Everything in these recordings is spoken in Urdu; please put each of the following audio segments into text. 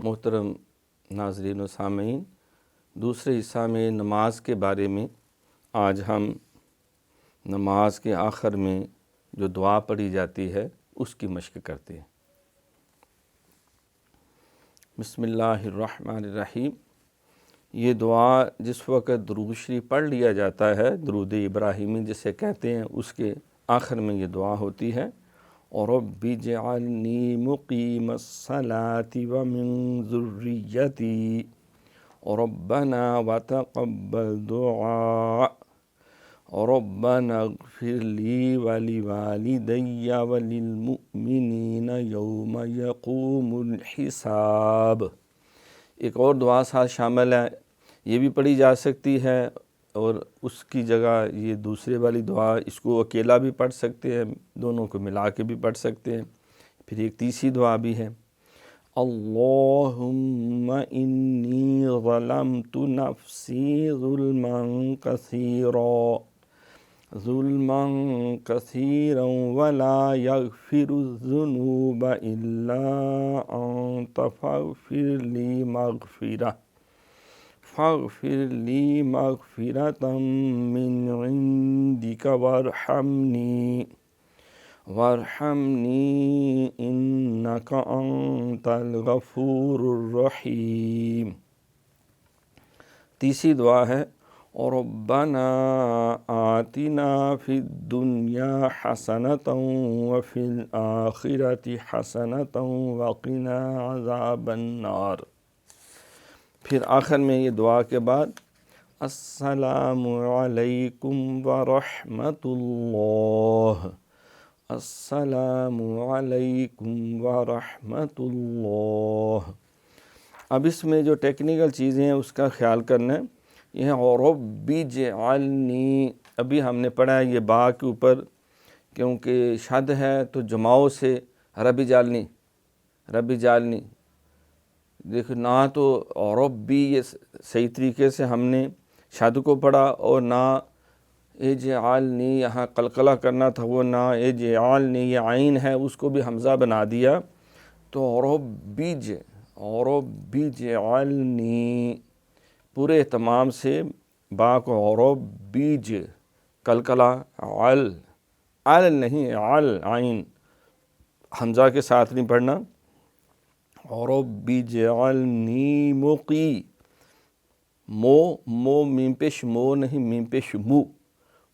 محترم ناظرین و سامعین، دوسرے حصہ میں نماز کے بارے میں آج ہم نماز کے آخر میں جو دعا پڑھی جاتی ہے اس کی مشق کرتے ہیں۔ بسم اللہ الرحمن الرحیم۔ یہ دعا جس وقت درود شریف پڑھ لیا جاتا ہے، درود ابراہیمی جسے کہتے ہیں، اس کے آخر میں یہ دعا ہوتی ہے، رب اجعلنی مقیم الصلاۃ ومن ذریتی ربنا وتقبل دعاء ربنا اغفر لی ولوالدی وللمؤمنین یوم یقوم الحساب۔ ایک اور دعا ساتھ شامل ہے، یہ بھی پڑھی جا سکتی ہے، اور اس کی جگہ یہ دوسرے والی دعا، اس کو اکیلا بھی پڑھ سکتے ہیں، دونوں کو ملا کے بھی پڑھ سکتے ہیں۔ پھر ایک تیسری دعا بھی ہے، اللہم انی ظلمت نفسی ظلما کثیرا ولا یغفر الذنوب الا انت فاغفر لی مغفرة من عندک وارحمنی انک انت الغفور الرحیم۔ تیسری دعا ہے، ربنا آتنا فی الدنیا حسنۃ وفی الآخرۃ حسنۃ وقنا عذاب النار۔ پھر آخر میں یہ دعا کے بعد، السلام علیکم ورحمۃ اللہ، السلام علیکم ورحمۃ اللہ۔ اب اس میں جو ٹیکنیکل چیزیں ہیں اس کا خیال کرنا ہے۔ یہ ہے رب اجعلنی، ابھی ہم نے پڑھا ہے یہ با کے اوپر کیونکہ شد ہے تو جماؤ سے رب اجعلنی، دیکھو نہ تو ربی یہ صحیح طریقے سے ہم نے شد کو پڑھا، اور نہ اجعلنی یہاں قلقلہ کرنا تھا، وہ نہ اجعلنی یہ عین ہے اس کو بھی حمزہ بنا دیا، تو رب اجعلنی پورے اہتمام سے با کو رب قلقلہ عل نہیں، عین حمزہ کے ساتھ نہیں پڑھنا، رب اجعلنی مقی، مو میم پیش مو نہیں، میم پیش مو،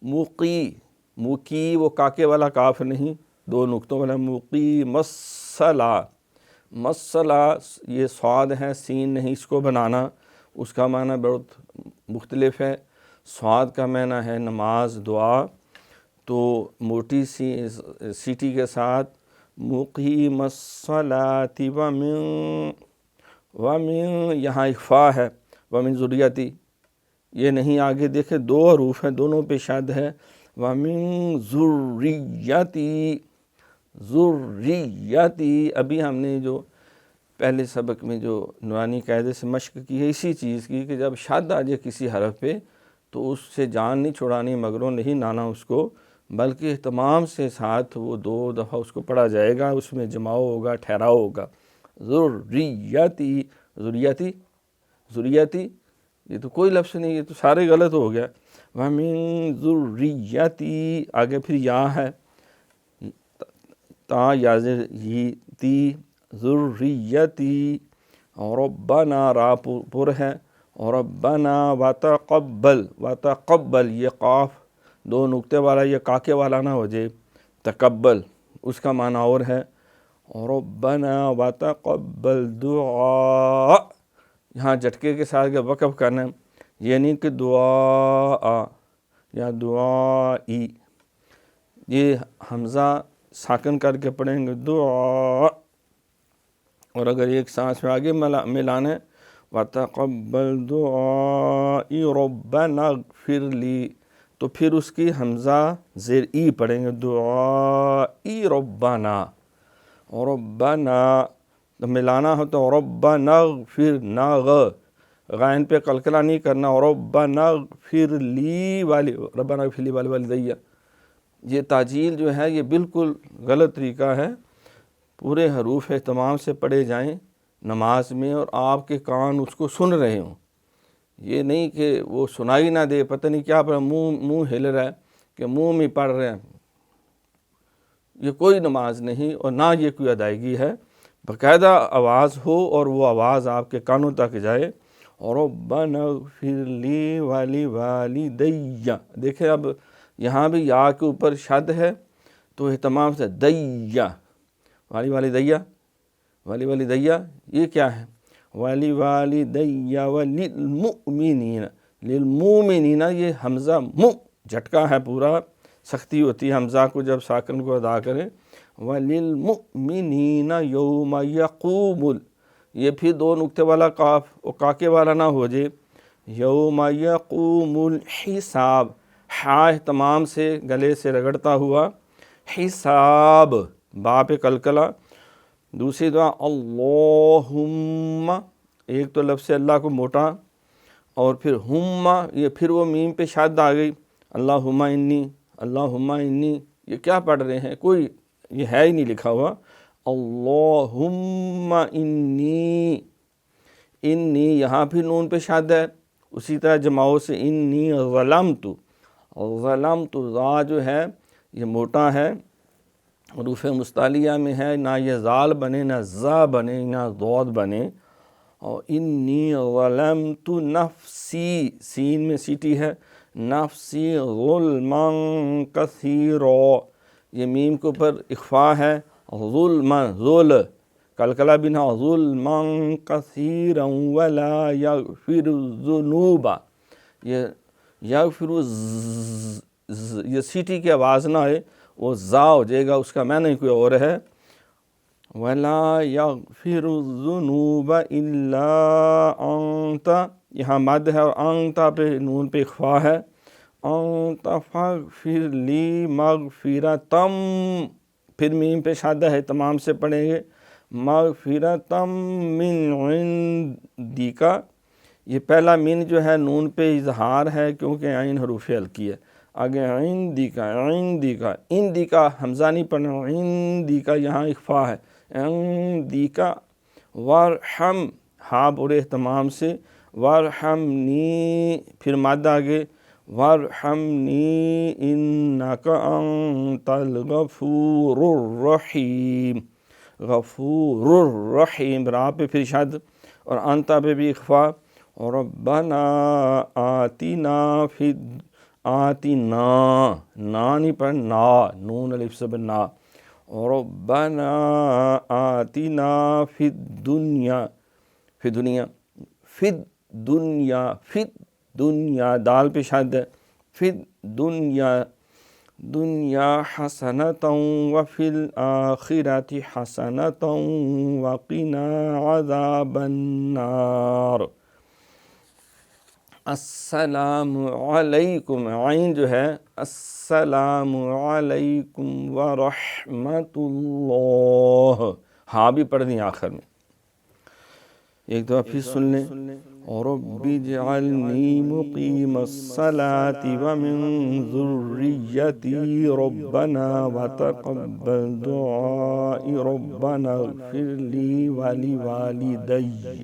مقی وہ کاکے والا کاف نہیں، دو نقطوں والا، مقیم الصلاۃ، یہ صاد ہے سین نہیں، اس کو بنانا اس کا معنی بہت مختلف ہے۔ صاد کا معنی ہے نماز، دعا، تو موٹی سی سیٹی کے ساتھ مقیم الصلاۃ ومن یہاں اخفا ہے، ومن ذریتی یہ نہیں، آگے دیکھیں دو حروف ہیں، دونوں پہ شد ہے، ومن ذریتی۔ ابھی ہم نے جو پہلے سبق میں جو نورانی قاعدے سے مشق کی ہے اسی چیز کی، کہ جب شد آ جائے کسی حرف پہ تو اس سے جان نہیں چھڑانی، مگروں نہیں لانا اس کو، بلکہ اہتمام سے ساتھ وہ دو دفعہ اس کو پڑھا جائے گا، اس میں جماؤ ہوگا، ٹھہراؤ ہوگا۔ ذریتی یہ تو کوئی لفظ نہیں، یہ تو سارے غلط ہو گیا۔ وَمِن ذُرِّيَّتِي آگے پھر یا ہے، تا یازر ہی تی، ذریتی، ربنا را پر ہے، ربنا وتقبل یہ قاف دو نقطے والا، یہ کاکے والا نہ ہو جائے، تقبل اس کا معنی اور ہے، ربنا وتقبل دعاء، یہاں جھٹکے کے ساتھ وقف کرنا ہے، یہ نہیں کہ دعا یا دعائی، یہ حمزہ ساکن کر کے پڑھیں گے دعا، اور اگر ایک سانس میں آگے ملانا ہے، وتقبل دعائی ربنا اغفر لی، تو پھر اس کی حمزہ زیر ای پڑھیں گے، دعائی ربنا تو ملانا ہو تو ربنا اغفر، نہ غائن پہ قلقلہ نہیں کرنا، ربنا اغفر لی والدیہ، یہ تاجیل جو ہے یہ بالکل غلط طریقہ ہے، پورے حروف اہتمام سے پڑھے جائیں، نماز میں اور آپ کے کان اس کو سن رہے ہوں. یہ نہیں کہ وہ سنائی نہ دے، پتہ نہیں کیا پڑھ منہ ہل رہا ہے کہ منہ میں پڑھ رہے ہیں. یہ کوئی نماز نہیں اور نہ یہ کوئی ادائیگی ہے. باقاعدہ آواز ہو اور وہ آواز آپ کے کانوں تک جائے. ربنا اغفر لی ولوالدی، دیکھیں اب یہاں بھی یا کے اوپر شد ہے تو اہتمام سے دیا، والدیا یہ کیا ہے؟ ولوالدی وللمؤمنین، للمؤمنین یہ حمزہ جھٹکا ہے، پورا سختی ہوتی ہے حمزہ کو جب ساکن کو ادا کریں. وَلِلْمُؤْمِنِينَ يَوْمَ يَقُومُ، یہ پھر دو نقطے والا قاف اور کاکے والا نہ ہو جائے. یوم یقوم الحساب، ہا اہتمام سے گلے سے رگڑتا ہوا، حساب با پہ کلکلا. دوسری دعا اللہم، ایک تو لفظ اللہ کو موٹا اور پھر ہم، یہ پھر وہ میم پہ شاد آ گئی. اللہم انی، اللہم انی، یہ کیا پڑھ رہے ہیں؟ کوئی یہ ہے ہی نہیں لکھا ہوا. اللہم انی، انی یہاں پھر نون پہ شاد ہے. اسی طرح جماؤ سے انی ظلمت، ظلمت ذا جو ہے یہ موٹا ہے، حروف مستعلیہ میں ہے، نہ یہ زال بنے نہ زا بنے نہ ضاد بنے. اور انی ظلمت نفسی، سین میں سیٹی ہے، نفسی ظلما کثیرا، یہ میم کے اوپر اخفا ہے. ظلما، ظل کلکلا بھی نہ، ظلما کثیرا ولا یغفر الذنوب، یہ یغفر یہ سیٹی کی آواز نہ آئے، وہ زا ہو جائے گا، اس کا معنی کوئی اور ہے. وَلَا يَغْفِرُ الذُّنُوبَ إِلَّا أَنْتَ، یہاں مد ہے اور أَنْتَ پہ نون پہ اخفا ہے. أَنْتَ فَاغْفِرْ لِي مَغْفِرَةً، پھر میم پہ شادہ ہے، تمام سے پڑھیں گے. مَغْفِرَةً مِّنْ عِنْدِكَ، یہ پہلا من جو ہے نون پہ اظہار ہے کیونکہ عین حروف ہلکی ہے. آگے عندک، عندک، عندک حمزہ نہیں پڑھنا، عندک یہاں اخفا ہے. عندک وارحم، ہاں پورے اہتمام سے، وارحمنی، پھر مد آگے، وارحمنی انک انت الغفور الرحیم، غفور الرحیم، را پہ پھر شد اور انتا پہ بھی اخفا. ربنا آتنا فی، آتنا، نا نہیں پڑھنا، نون الف سے بنا. ربنا آتنا فی الدنیا، فی دنیا، فی دنیا، فی دنیا دال پہ شد ہے، فی دنیا، دنیا حسنۃ وفی الآخرۃ حسنۃ وقنا عذاب النار. السلام علیکم، عین جو ہے السلام علیکم ورحمۃ اللہ، ہاں بھی پڑھ دیں آخر میں. ایک دفعہ پھر سن لیں. رب اجعلنی مقیم الصلاة ومن ذریتی ربنا وتقبل دعائی ربنا اغفر لی ولوالدی،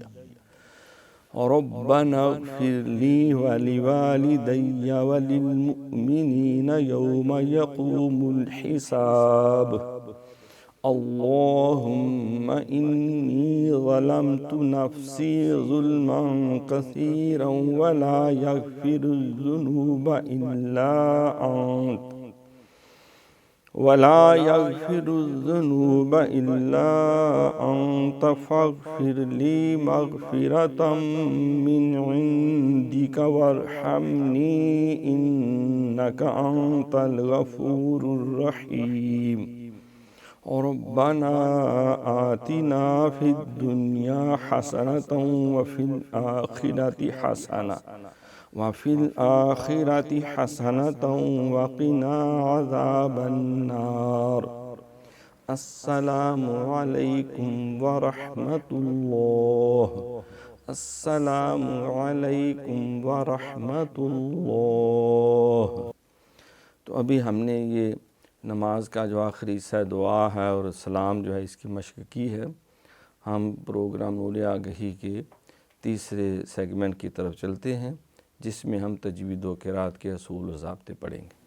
ربنا اغفر لی ولوالدی وللمؤمنین یوم یقوم الحساب. اللہم انی ظلمت نفسی ظلما کثیرا ولا یغفر الذنوب الا انت، ولا یغفر الذنوب الا انت فاغفر لی مغفرة من عندک وارحمنی انک انت الغفور الرحیم. ربنا آتنا فی الدنیا حسنۃ وفی الآخرۃ حسنۃ وفی الآخرۃ حسنۃ وقنا عذاب النار. السلام علیکم ورحمۃ اللہ، السلام علیکم ورحمۃ اللہ. تو ابھی ہم نے یہ نماز کا جو آخری حصہ دعا ہے اور سلام جو ہے اس کی مشق کی ہے. ہم پروگرام نور آگہی کے تیسرے سیگمنٹ کی طرف چلتے ہیں، جس میں ہم تجوید و قرات کے اصول و ضابطے پڑھیں گے۔